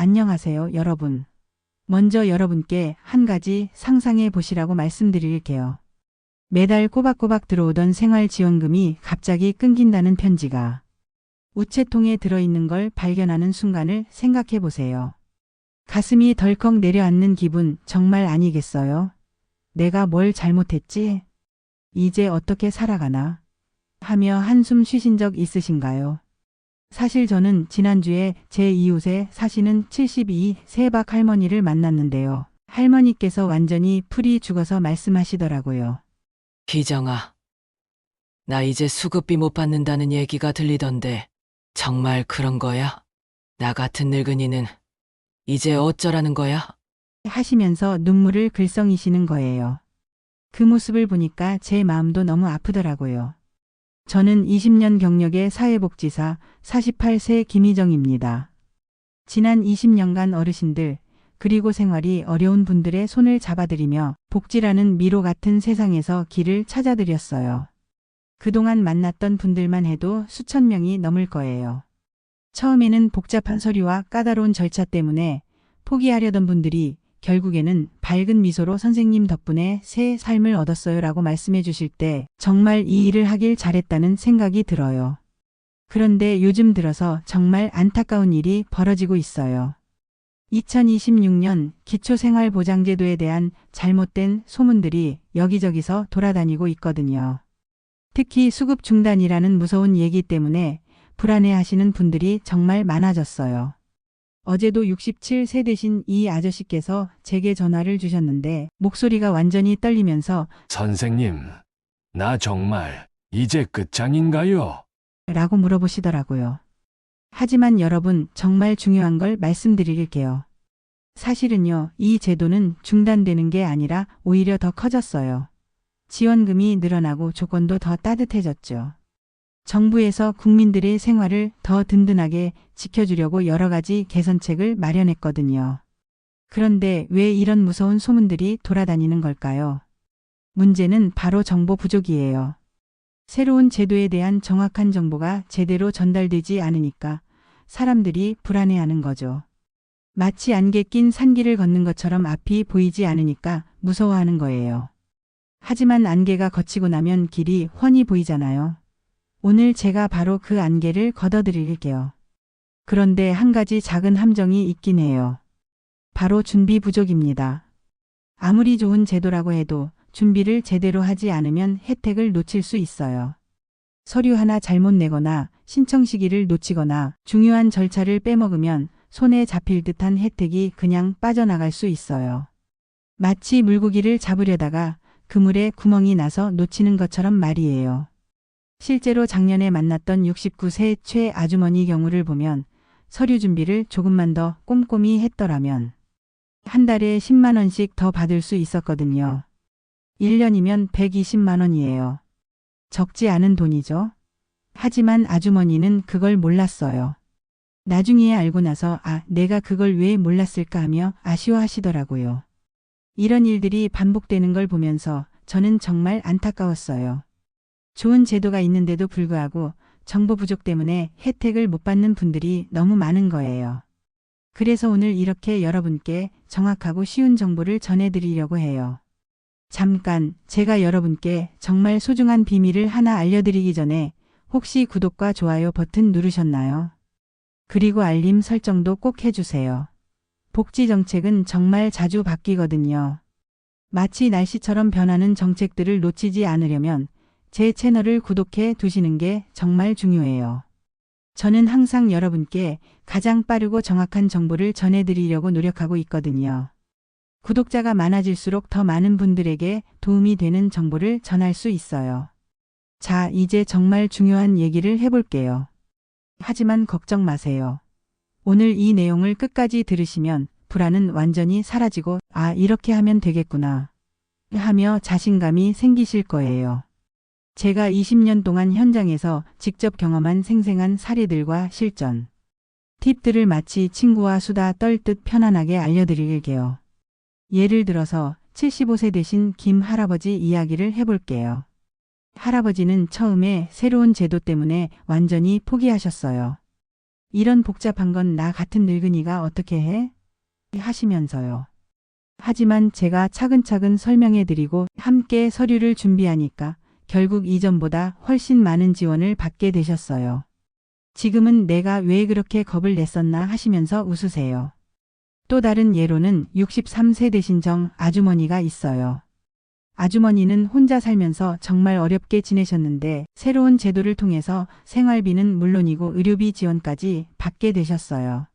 안녕하세요, 여러분. 먼저 여러분께 한 가지 상상해 보시라고 말씀드릴게요. 매달 꼬박꼬박 들어오던 생활지원금이 갑자기 끊긴다는 편지가 우체통에 들어있는 걸 발견하는 순간을 생각해 보세요. 가슴이 덜컥 내려앉는 기분 정말 아니겠어요? 내가 뭘 잘못했지? 이제 어떻게 살아가나? 하며 한숨 쉬신 적 있으신가요? 사실 저는 지난주에 제 이웃에 사시는 72 세박 할머니를 만났는데요. 할머니께서 완전히 풀이 죽어서 말씀하시더라고요. 기정아, 나 이제 수급비 못 받는다는 얘기가 들리던데 정말 그런 거야? 나 같은 늙은이는 이제 어쩌라는 거야? 하시면서 눈물을 글썽이시는 거예요. 그 모습을 보니까 제 마음도 너무 아프더라고요. 저는 20년 경력의 사회복지사 48세 김희정입니다. 지난 20년간 어르신들 그리고 생활이 어려운 분들의 손을 잡아드리며 복지라는 미로 같은 세상에서 길을 찾아드렸어요. 그동안 만났던 분들만 해도 수천 명이 넘을 거예요. 처음에는 복잡한 서류와 까다로운 절차 때문에 포기하려던 분들이 결국에는 밝은 미소로 선생님 덕분에 새 삶을 얻었어요 라고 말씀해 주실 때 정말 이 일을 하길 잘했다는 생각이 들어요. 그런데 요즘 들어서 정말 안타까운 일이 벌어지고 있어요. 2026년 기초생활보장제도에 대한 잘못된 소문들이 여기저기서 돌아다니고 있거든요. 특히 수급 중단이라는 무서운 얘기 때문에 불안해하시는 분들이 정말 많아졌어요. 어제도 67세 되신 이 아저씨께서 제게 전화를 주셨는데 목소리가 완전히 떨리면서 선생님, 나 정말 이제 끝장인가요? 라고 물어보시더라고요. 하지만 여러분 정말 중요한 걸 말씀드릴게요. 사실은요, 이 제도는 중단되는 게 아니라 오히려 더 커졌어요. 지원금이 늘어나고 조건도 더 따뜻해졌죠. 정부에서 국민들의 생활을 더 든든하게 지켜주려고 여러 가지 개선책을 마련했거든요. 그런데 왜 이런 무서운 소문들이 돌아다니는 걸까요? 문제는 바로 정보 부족이에요. 새로운 제도에 대한 정확한 정보가 제대로 전달되지 않으니까 사람들이 불안해하는 거죠. 마치 안개 낀 산길을 걷는 것처럼 앞이 보이지 않으니까 무서워하는 거예요. 하지만 안개가 걷히고 나면 길이 훤히 보이잖아요. 오늘 제가 바로 그 안개를 걷어드릴게요. 그런데 한 가지 작은 함정이 있긴 해요. 바로 준비 부족입니다. 아무리 좋은 제도라고 해도 준비를 제대로 하지 않으면 혜택을 놓칠 수 있어요. 서류 하나 잘못 내거나 신청 시기를 놓치거나 중요한 절차를 빼먹으면 손에 잡힐 듯한 혜택이 그냥 빠져나갈 수 있어요. 마치 물고기를 잡으려다가 그물에 구멍이 나서 놓치는 것처럼 말이에요. 실제로 작년에 만났던 69세 최 아주머니 경우를 보면 서류 준비를 조금만 더 꼼꼼히 했더라면 한 달에 10만 원씩 더 받을 수 있었거든요. 1년이면 120만 원이에요. 적지 않은 돈이죠. 하지만 아주머니는 그걸 몰랐어요. 나중에 알고 나서 내가 그걸 왜 몰랐을까 하며 아쉬워하시더라고요. 이런 일들이 반복되는 걸 보면서 저는 정말 안타까웠어요. 좋은 제도가 있는데도 불구하고 정보 부족 때문에 혜택을 못 받는 분들이 너무 많은 거예요. 그래서 오늘 이렇게 여러분께 정확하고 쉬운 정보를 전해드리려고 해요. 잠깐 제가 여러분께 정말 소중한 비밀을 하나 알려드리기 전에 혹시 구독과 좋아요 버튼 누르셨나요? 그리고 알림 설정도 꼭 해주세요. 복지 정책은 정말 자주 바뀌거든요. 마치 날씨처럼 변하는 정책들을 놓치지 않으려면 제 채널을 구독해 두시는 게 정말 중요해요. 저는 항상 여러분께 가장 빠르고 정확한 정보를 전해드리려고 노력하고 있거든요. 구독자가 많아질수록 더 많은 분들에게 도움이 되는 정보를 전할 수 있어요. 자, 이제 정말 중요한 얘기를 해볼게요. 하지만 걱정 마세요. 오늘 이 내용을 끝까지 들으시면 불안은 완전히 사라지고 이렇게 하면 되겠구나 하며 자신감이 생기실 거예요. 제가 20년 동안 현장에서 직접 경험한 생생한 사례들과 실전, 팁들을 마치 친구와 수다 떨듯 편안하게 알려드릴게요. 예를 들어서 75세 되신 김 할아버지 이야기를 해볼게요. 할아버지는 처음에 새로운 제도 때문에 완전히 포기하셨어요. 이런 복잡한 건 나 같은 늙은이가 어떻게 해? 하시면서요. 하지만 제가 차근차근 설명해 드리고 함께 서류를 준비하니까 결국 이전보다 훨씬 많은 지원을 받게 되셨어요. 지금은 내가 왜 그렇게 겁을 냈었나 하시면서 웃으세요. 또 다른 예로는 63세 되신 정 아주머니가 있어요. 아주머니는 혼자 살면서 정말 어렵게 지내셨는데 새로운 제도를 통해서 생활비는 물론이고 의료비 지원까지 받게 되셨어요.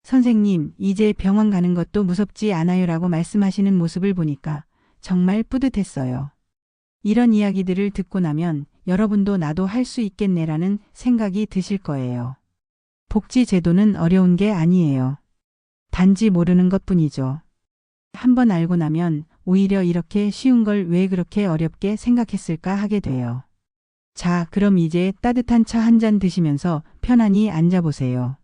선생님, 이제 병원 가는 것도 무섭지 않아요라고 말씀하시는 모습을 보니까 정말 뿌듯했어요. 이런 이야기들을 듣고 나면 여러분도 나도 할 수 있겠네라는 생각이 드실 거예요. 복지 제도는 어려운 게 아니에요. 단지 모르는 것뿐이죠. 한번 알고 나면 오히려 이렇게 쉬운 걸 왜 그렇게 어렵게 생각했을까 하게 돼요. 자, 그럼 이제 따뜻한 차 한 잔 드시면서 편안히 앉아보세요.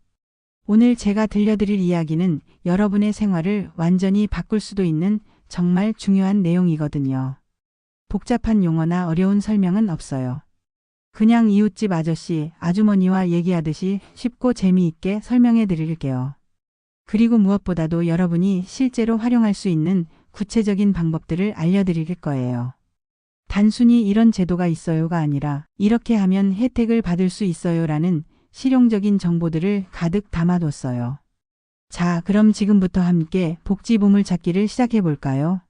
오늘 제가 들려드릴 이야기는 여러분의 생활을 완전히 바꿀 수도 있는 정말 중요한 내용이거든요. 복잡한 용어나 어려운 설명은 없어요. 그냥 이웃집 아저씨, 아주머니와 얘기하듯이 쉽고 재미있게 설명해 드릴게요. 그리고 무엇보다도 여러분이 실제로 활용할 수 있는 구체적인 방법들을 알려드릴 거예요. 단순히 이런 제도가 있어요가 아니라 이렇게 하면 혜택을 받을 수 있어요라는 실용적인 정보들을 가득 담아뒀어요. 자, 그럼 지금부터 함께 복지 보물찾기를 시작해 볼까요?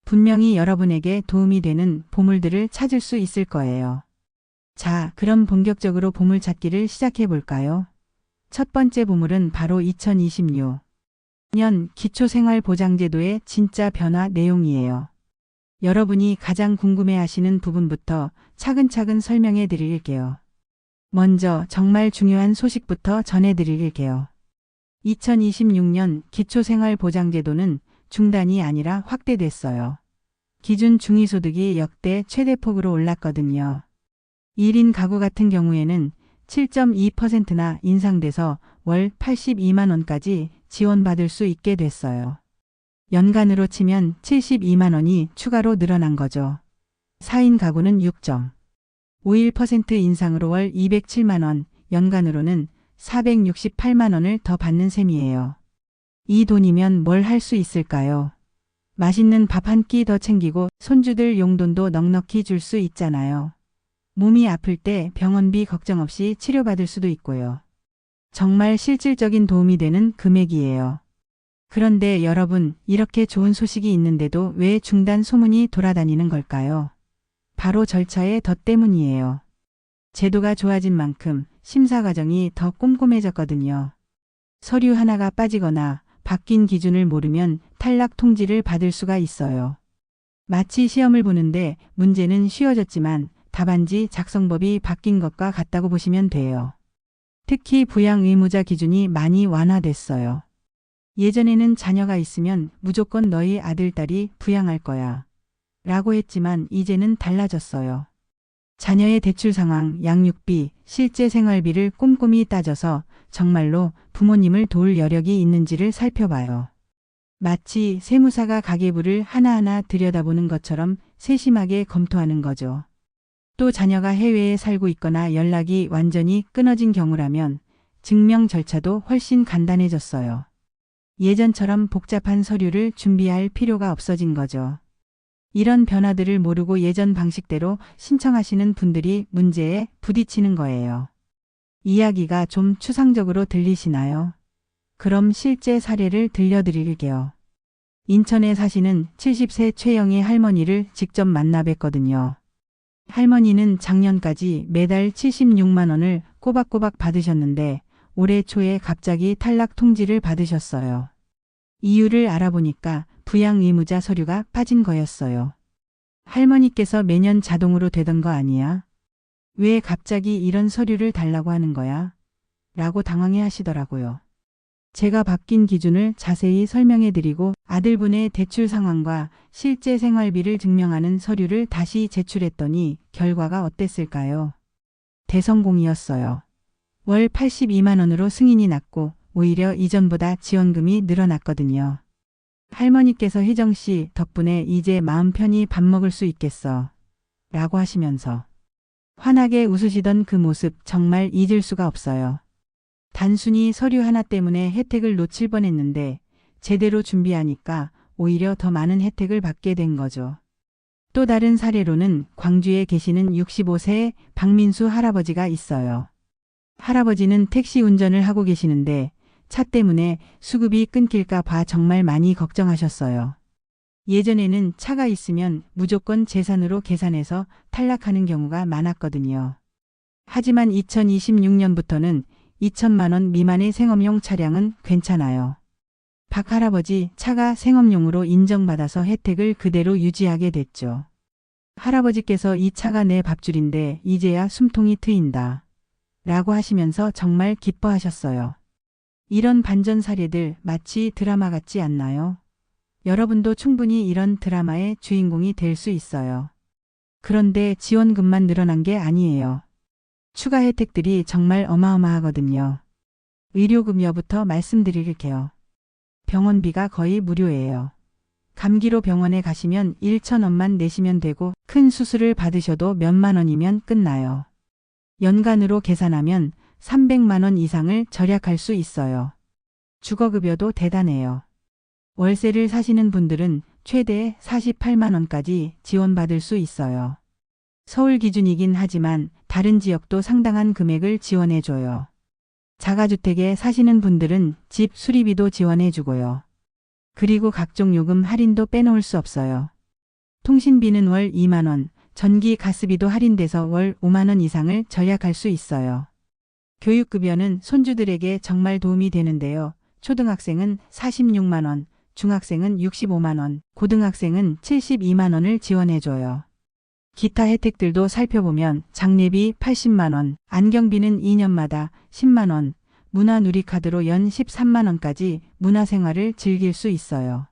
분명히 여러분에게 도움이 되는 보물들을 찾을 수 있을 거예요. 자, 그럼 본격적으로 보물찾기를 시작해 볼까요? 첫 번째 보물은 바로 2026년 기초생활보장제도의 진짜 변화 내용이에요. 여러분이 가장 궁금해하시는 부분부터 차근차근 설명해 드릴게요. 먼저 정말 중요한 소식부터 전해드릴게요. 2026년 기초생활보장제도는 중단이 아니라 확대됐어요. 기준 중위소득이 역대 최대폭으로 올랐거든요. 1인 가구 같은 경우에는 7.2%나 인상돼서 월 82만 원까지 지원받을 수 있게 됐어요. 연간으로 치면 72만 원이 추가로 늘어난 거죠. 4인 가구는 6.51% 인상으로 월 207만 원, 연간으로는 468만 원을 더 받는 셈이에요. 이 돈이면 뭘 할 수 있을까요? 맛있는 밥 한 끼 더 챙기고 손주들 용돈도 넉넉히 줄 수 있잖아요. 몸이 아플 때 병원비 걱정 없이 치료받을 수도 있고요. 정말 실질적인 도움이 되는 금액이에요. 그런데 여러분, 이렇게 좋은 소식이 있는데도 왜 중단 소문이 돌아다니는 걸까요? 바로 절차의 덧 때문이에요. 제도가 좋아진 만큼 심사 과정이 더 꼼꼼해졌거든요. 서류 하나가 빠지거나 바뀐 기준을 모르면 탈락 통지를 받을 수가 있어요. 마치 시험을 보는데 문제는 쉬워졌지만 답안지 작성법이 바뀐 것과 같다고 보시면 돼요. 특히 부양 의무자 기준이 많이 완화됐어요. 예전에는 자녀가 있으면 무조건 너희 아들, 딸이 부양할 거야 라고 했지만 이제는 달라졌어요. 자녀의 대출 상황, 양육비, 실제 생활비를 꼼꼼히 따져서 정말로 부모님을 도울 여력이 있는지를 살펴봐요. 마치 세무사가 가계부를 하나하나 들여다보는 것처럼 세심하게 검토하는 거죠. 또 자녀가 해외에 살고 있거나 연락이 완전히 끊어진 경우라면 증명 절차도 훨씬 간단해졌어요. 예전처럼 복잡한 서류를 준비할 필요가 없어진 거죠. 이런 변화들을 모르고 예전 방식대로 신청하시는 분들이 문제에 부딪히는 거예요. 이야기가 좀 추상적으로 들리시나요? 그럼 실제 사례를 들려드릴게요. 인천에 사시는 70세 최영희 할머니를 직접 만나 뵀거든요. 할머니는 작년까지 매달 76만 원을 꼬박꼬박 받으셨는데 올해 초에 갑자기 탈락 통지를 받으셨어요. 이유를 알아보니까 부양 의무자 서류가 빠진 거였어요. 할머니께서 매년 자동으로 되던 거 아니야? 왜 갑자기 이런 서류를 달라고 하는 거야? 라고 당황해 하시더라고요. 제가 바뀐 기준을 자세히 설명해 드리고 아들분의 대출 상황과 실제 생활비를 증명하는 서류를 다시 제출했더니 결과가 어땠을까요? 대성공이었어요. 월 82만 원으로 승인이 났고 오히려 이전보다 지원금이 늘어났거든요. 할머니께서 혜정 씨 덕분에 이제 마음 편히 밥 먹을 수 있겠어 라고 하시면서 환하게 웃으시던 그 모습 정말 잊을 수가 없어요. 단순히 서류 하나 때문에 혜택을 놓칠 뻔했는데 제대로 준비하니까 오히려 더 많은 혜택을 받게 된 거죠. 또 다른 사례로는 광주에 계시는 65세 박민수 할아버지가 있어요. 할아버지는 택시 운전을 하고 계시는데 차 때문에 수급이 끊길까 봐 정말 많이 걱정하셨어요. 예전에는 차가 있으면 무조건 재산으로 계산해서 탈락하는 경우가 많았거든요. 하지만 2026년부터는 2천만 원 미만의 생업용 차량은 괜찮아요. 박 할아버지 차가 생업용으로 인정받아서 혜택을 그대로 유지하게 됐죠. 할아버지께서 이 차가 내 밥줄인데 이제야 숨통이 트인다. 라고 하시면서 정말 기뻐하셨어요. 이런 반전 사례들 마치 드라마 같지 않나요? 여러분도 충분히 이런 드라마의 주인공이 될 수 있어요. 그런데 지원금만 늘어난 게 아니에요. 추가 혜택들이 정말 어마어마하거든요. 의료급여부터 말씀드릴게요. 병원비가 거의 무료예요. 감기로 병원에 가시면 1,000원만 내시면 되고 큰 수술을 받으셔도 몇만 원이면 끝나요. 연간으로 계산하면 300만 원 이상을 절약할 수 있어요. 주거급여도 대단해요. 월세를 사시는 분들은 최대 48만 원까지 지원받을 수 있어요. 서울 기준이긴 하지만 다른 지역도 상당한 금액을 지원해줘요. 자가주택에 사시는 분들은 집 수리비도 지원해주고요. 그리고 각종 요금 할인도 빼놓을 수 없어요. 통신비는 월 2만 원, 전기 가스비도 할인돼서 월 5만 원 이상을 절약할 수 있어요. 교육급여는 손주들에게 정말 도움이 되는데요. 초등학생은 46만 원, 중학생은 65만 원, 고등학생은 72만 원을 지원해줘요. 기타 혜택들도 살펴보면 장례비 80만 원, 안경비는 2년마다 10만 원, 문화누리카드로 연 13만 원까지 문화생활을 즐길 수 있어요.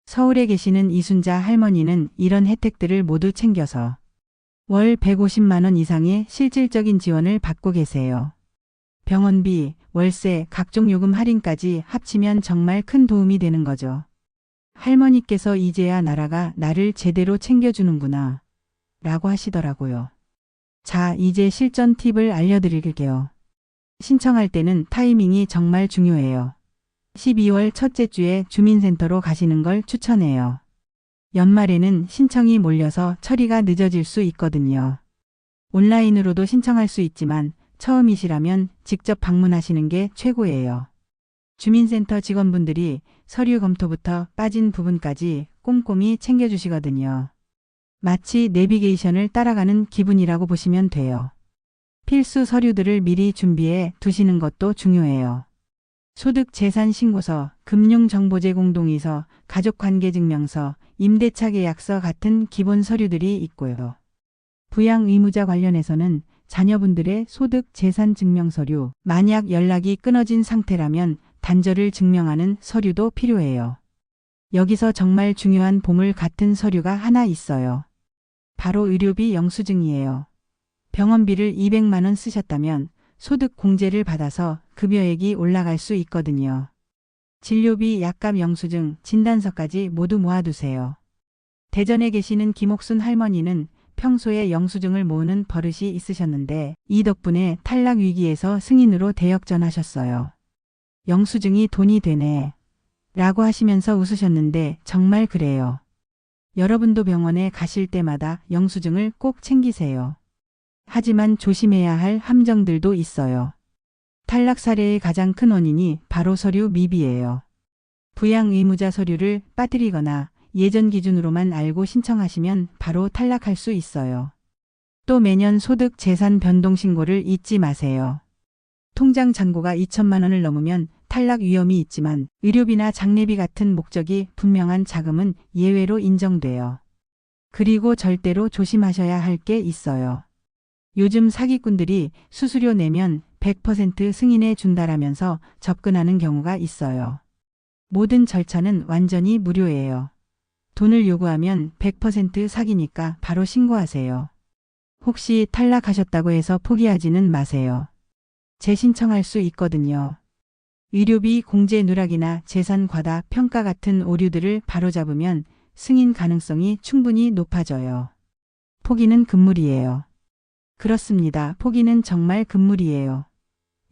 서울에 계시는 이순자 할머니는 이런 혜택들을 모두 챙겨서 월 150만 원 이상의 실질적인 지원을 받고 계세요. 병원비, 월세, 각종 요금 할인까지 합치면 정말 큰 도움이 되는 거죠. 할머니께서 이제야 나라가 나를 제대로 챙겨주는구나 라고 하시더라고요. 자, 이제 실전 팁을 알려드릴게요. 신청할 때는 타이밍이 정말 중요해요. 12월 첫째 주에 주민센터로 가시는 걸 추천해요. 연말에는 신청이 몰려서 처리가 늦어질 수 있거든요. 온라인으로도 신청할 수 있지만 처음이시라면 직접 방문하시는 게 최고예요. 주민센터 직원분들이 서류 검토부터 빠진 부분까지 꼼꼼히 챙겨주시거든요. 마치 내비게이션을 따라가는 기분이라고 보시면 돼요. 필수 서류들을 미리 준비해 두시는 것도 중요해요. 소득재산신고서, 금융정보제 공동의서, 가족관계증명서, 임대차 계약서 같은 기본 서류들이 있고요. 부양의무자 관련해서는 자녀분들의 소득재산증명서류, 만약 연락이 끊어진 상태라면 단절을 증명하는 서류도 필요해요. 여기서 정말 중요한 보물 같은 서류가 하나 있어요. 바로 의료비 영수증이에요. 병원비를 200만 원 쓰셨다면 소득 공제를 받아서 급여액이 올라갈 수 있거든요. 진료비, 약값 영수증, 진단서까지 모두 모아두세요. 대전에 계시는 김옥순 할머니는 평소에 영수증을 모으는 버릇이 있으셨는데 이 덕분에 탈락 위기에서 승인으로 대역전하셨어요. 영수증이 돈이 되네 라고 하시면서 웃으셨는데 정말 그래요. 여러분도 병원에 가실 때마다 영수증을 꼭 챙기세요. 하지만 조심해야 할 함정들도 있어요. 탈락 사례의 가장 큰 원인이 바로 서류 미비예요. 부양의무자 서류를 빠뜨리거나 예전 기준으로만 알고 신청하시면 바로 탈락할 수 있어요. 또 매년 소득 재산 변동 신고를 잊지 마세요. 통장 잔고가 2천만 원을 넘으면 탈락 위험이 있지만 의료비나 장례비 같은 목적이 분명한 자금은 예외로 인정돼요. 그리고 절대로 조심하셔야 할 게 있어요. 요즘 사기꾼들이 수수료 내면 100% 승인해 준다라면서 접근하는 경우가 있어요. 모든 절차는 완전히 무료예요. 돈을 요구하면 100% 사기니까 바로 신고하세요. 혹시 탈락하셨다고 해서 포기하지는 마세요. 재신청할 수 있거든요. 의료비 공제 누락이나 재산 과다 평가 같은 오류들을 바로잡으면 승인 가능성이 충분히 높아져요. 포기는 금물이에요. 그렇습니다. 포기는 정말 금물이에요.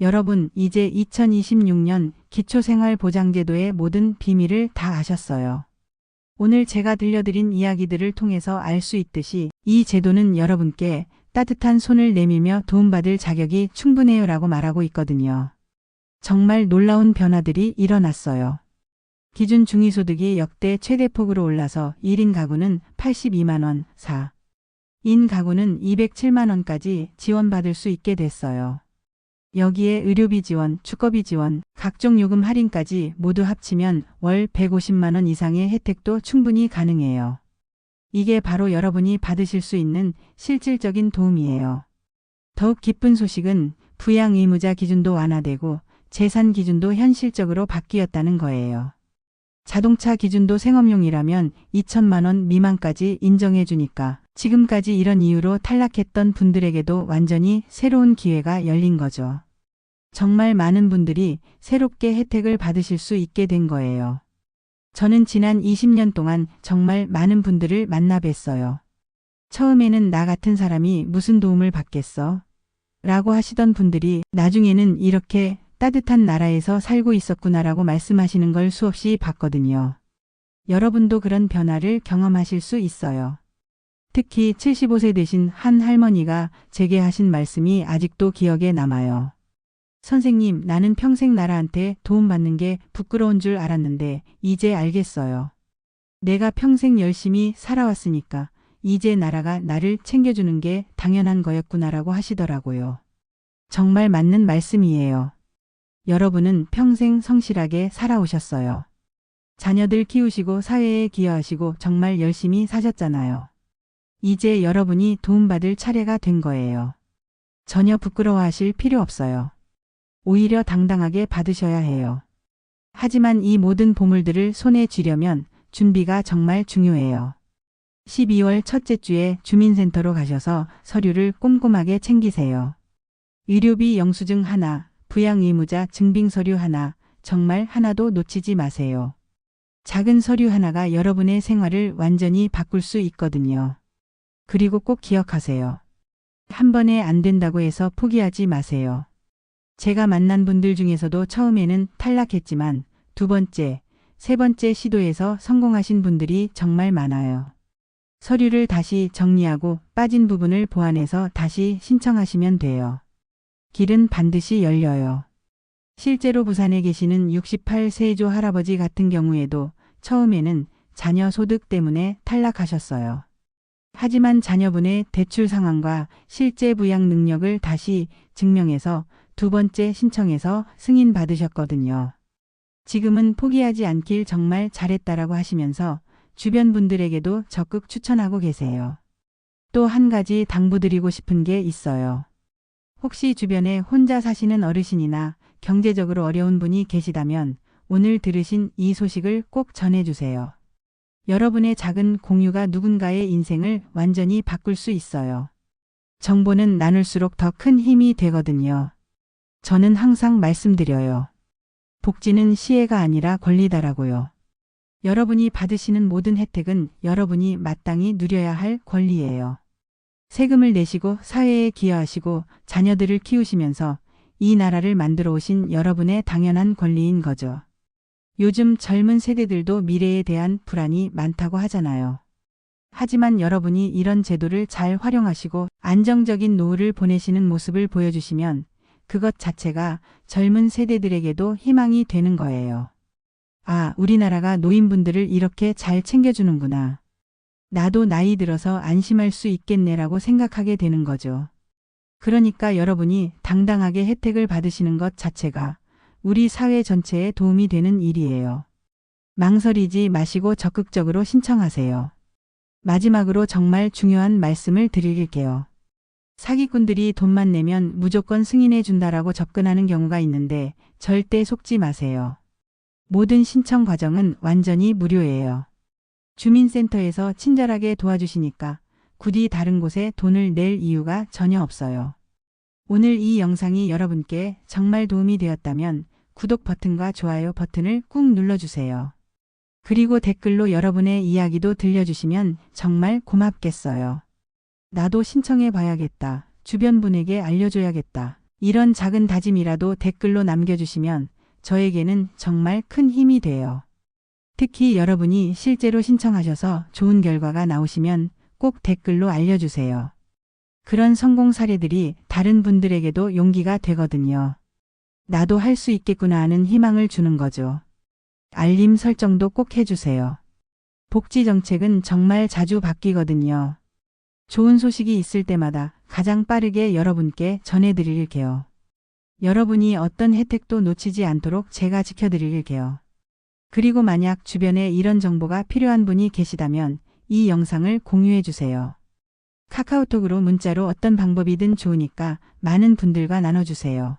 여러분, 이제 2026년 기초생활보장제도의 모든 비밀을 다 아셨어요. 오늘 제가 들려드린 이야기들을 통해서 알 수 있듯이 이 제도는 여러분께 따뜻한 손을 내밀며 도움받을 자격이 충분해요라고 말하고 있거든요. 정말 놀라운 변화들이 일어났어요. 기준 중위소득이 역대 최대폭으로 올라서 1인 가구는 82만 원, 4인 가구는 207만 원까지 지원받을 수 있게 됐어요. 여기에 의료비 지원, 주거비 지원, 각종 요금 할인까지 모두 합치면 월 150만 원 이상의 혜택도 충분히 가능해요. 이게 바로 여러분이 받으실 수 있는 실질적인 도움이에요. 더욱 기쁜 소식은 부양 의무자 기준도 완화되고 재산 기준도 현실적으로 바뀌었다는 거예요. 자동차 기준도 생업용이라면 2천만 원 미만까지 인정해 주니까 지금까지 이런 이유로 탈락했던 분들에게도 완전히 새로운 기회가 열린 거죠. 정말 많은 분들이 새롭게 혜택을 받으실 수 있게 된 거예요. 저는 지난 20년 동안 정말 많은 분들을 만나 뵀어요. 처음에는 나 같은 사람이 무슨 도움을 받겠어? 라고 하시던 분들이 나중에는 이렇게 따뜻한 나라에서 살고 있었구나라고 말씀하시는 걸 수없이 봤거든요. 여러분도 그런 변화를 경험하실 수 있어요. 특히 75세 되신 한 할머니가 제게 하신 말씀이 아직도 기억에 남아요. 선생님, 나는 평생 나라한테 도움받는 게 부끄러운 줄 알았는데 이제 알겠어요. 내가 평생 열심히 살아왔으니까 이제 나라가 나를 챙겨주는 게 당연한 거였구나라고 하시더라고요. 정말 맞는 말씀이에요. 여러분은 평생 성실하게 살아오셨어요. 자녀들 키우시고 사회에 기여하시고 정말 열심히 사셨잖아요. 이제 여러분이 도움받을 차례가 된 거예요. 전혀 부끄러워하실 필요 없어요. 오히려 당당하게 받으셔야 해요. 하지만 이 모든 보물들을 손에 쥐려면 준비가 정말 중요해요. 12월 첫째 주에 주민센터로 가셔서 서류를 꼼꼼하게 챙기세요. 의료비 영수증 하나, 부양의무자 증빙 서류 하나, 정말 하나도 놓치지 마세요. 작은 서류 하나가 여러분의 생활을 완전히 바꿀 수 있거든요. 그리고 꼭 기억하세요. 한 번에 안 된다고 해서 포기하지 마세요. 제가 만난 분들 중에서도 처음에는 탈락했지만 두 번째, 세 번째 시도에서 성공하신 분들이 정말 많아요. 서류를 다시 정리하고 빠진 부분을 보완해서 다시 신청하시면 돼요. 길은 반드시 열려요. 실제로 부산에 계시는 68세조 할아버지 같은 경우에도 처음에는 자녀 소득 때문에 탈락하셨어요. 하지만 자녀분의 대출 상황과 실제 부양 능력을 다시 증명해서 두 번째 신청해서 승인 받으셨거든요. 지금은 포기하지 않길 정말 잘했다라고 하시면서 주변 분들에게도 적극 추천하고 계세요. 또 한 가지 당부드리고 싶은 게 있어요. 혹시 주변에 혼자 사시는 어르신이나 경제적으로 어려운 분이 계시다면 오늘 들으신 이 소식을 꼭 전해주세요. 여러분의 작은 공유가 누군가의 인생을 완전히 바꿀 수 있어요. 정보는 나눌수록 더 큰 힘이 되거든요. 저는 항상 말씀드려요. 복지는 시혜가 아니라 권리다라고요. 여러분이 받으시는 모든 혜택은 여러분이 마땅히 누려야 할 권리예요. 세금을 내시고 사회에 기여하시고 자녀들을 키우시면서 이 나라를 만들어 오신 여러분의 당연한 권리인 거죠. 요즘 젊은 세대들도 미래에 대한 불안이 많다고 하잖아요. 하지만 여러분이 이런 제도를 잘 활용하시고 안정적인 노후를 보내시는 모습을 보여주시면 그것 자체가 젊은 세대들에게도 희망이 되는 거예요. 아, 우리나라가 노인분들을 이렇게 잘 챙겨주는구나. 나도 나이 들어서 안심할 수 있겠네라고 생각하게 되는 거죠. 그러니까 여러분이 당당하게 혜택을 받으시는 것 자체가 우리 사회 전체에 도움이 되는 일이에요. 망설이지 마시고 적극적으로 신청하세요. 마지막으로 정말 중요한 말씀을 드릴게요. 사기꾼들이 돈만 내면 무조건 승인해 준다라고 접근하는 경우가 있는데 절대 속지 마세요. 모든 신청 과정은 완전히 무료예요. 주민센터에서 친절하게 도와주시니까 굳이 다른 곳에 돈을 낼 이유가 전혀 없어요. 오늘 이 영상이 여러분께 정말 도움이 되었다면 구독 버튼과 좋아요 버튼을 꾹 눌러주세요. 그리고 댓글로 여러분의 이야기도 들려주시면 정말 고맙겠어요. 나도 신청해 봐야겠다. 주변 분에게 알려줘야겠다. 이런 작은 다짐이라도 댓글로 남겨주시면 저에게는 정말 큰 힘이 돼요. 특히 여러분이 실제로 신청하셔서 좋은 결과가 나오시면 꼭 댓글로 알려주세요. 그런 성공 사례들이 다른 분들에게도 용기가 되거든요. 나도 할 수 있겠구나 하는 희망을 주는 거죠. 알림 설정도 꼭 해주세요. 복지 정책은 정말 자주 바뀌거든요. 좋은 소식이 있을 때마다 가장 빠르게 여러분께 전해드릴게요. 여러분이 어떤 혜택도 놓치지 않도록 제가 지켜드릴게요. 그리고 만약 주변에 이런 정보가 필요한 분이 계시다면 이 영상을 공유해 주세요. 카카오톡으로 문자로 어떤 방법이든 좋으니까 많은 분들과 나눠주세요.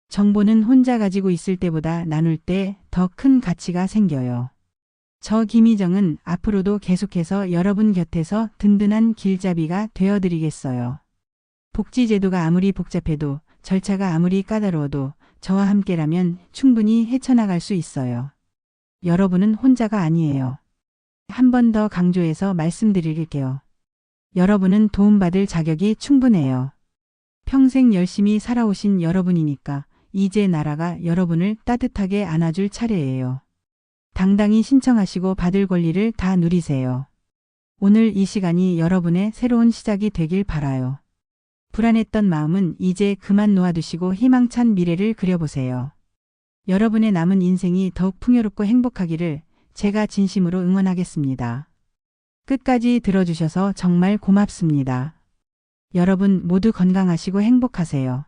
정보는 혼자 가지고 있을 때보다 나눌 때 더 큰 가치가 생겨요. 저 김희정은 앞으로도 계속해서 여러분 곁에서 든든한 길잡이가 되어드리겠어요. 복지제도가 아무리 복잡해도 절차가 아무리 까다로워도 저와 함께라면 충분히 헤쳐나갈 수 있어요. 여러분은 혼자가 아니에요. 한 번 더 강조해서 말씀드릴게요. 여러분은 도움받을 자격이 충분해요. 평생 열심히 살아오신 여러분이니까 이제 나라가 여러분을 따뜻하게 안아줄 차례예요. 당당히 신청하시고 받을 권리를 다 누리세요. 오늘 이 시간이 여러분의 새로운 시작이 되길 바라요. 불안했던 마음은 이제 그만 놓아두시고 희망찬 미래를 그려보세요. 여러분의 남은 인생이 더욱 풍요롭고 행복하기를 제가 진심으로 응원하겠습니다. 끝까지 들어주셔서 정말 고맙습니다. 여러분 모두 건강하시고 행복하세요.